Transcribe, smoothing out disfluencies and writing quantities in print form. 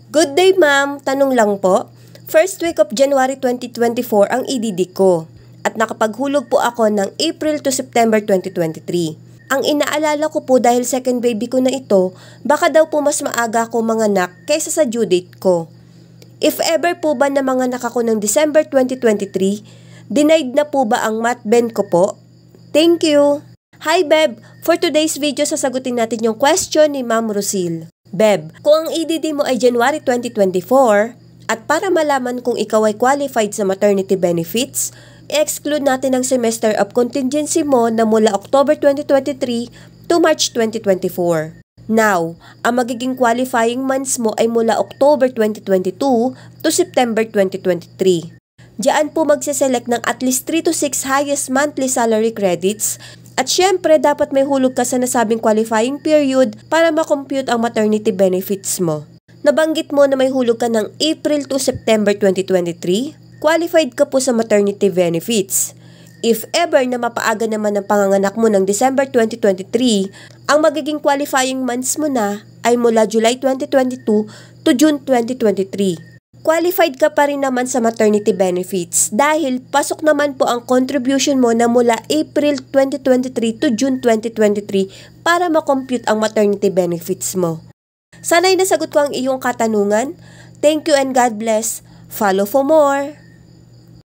Good day ma'am, tanong lang po. First week of January 2024 ang EDD ko at nakapaghulog po ako ng April to September 2023. Ang inaalala ko po dahil second baby ko na ito, baka daw po mas maaga ako manganak kaysa sa due date ko. If ever po ba na manganak ako ng December 2023, denied na po ba ang mat-ben ko po? Thank you! Hi Beb! For today's video sasagutin natin yung question ni Ma'am Rosil. Beb, kung ang EDD mo ay January 2024 at para malaman kung ikaw ay qualified sa maternity benefits, i-exclude natin ang semester of contingency mo na mula October 2023 to March 2024. Now, ang magiging qualifying months mo ay mula October 2022 to September 2023. Diyan po magse-select ng at least 3 to 6 highest monthly salary credits. At syempre, dapat may hulog ka sa nasabing qualifying period para makompute ang maternity benefits mo. Nabanggit mo na may hulog ka ng April to September 2023, qualified ka po sa maternity benefits. If ever na mapaaga naman ang panganganak mo ng December 2023, ang magiging qualifying months mo na ay mula July 2022 to June 2023. Qualified ka pa rin naman sa maternity benefits dahil pasok naman po ang contribution mo na mula April 2023 to June 2023 para makompute ang maternity benefits mo. Sana'y nasagot ko ang iyong katanungan. Thank you and God bless. Follow for more!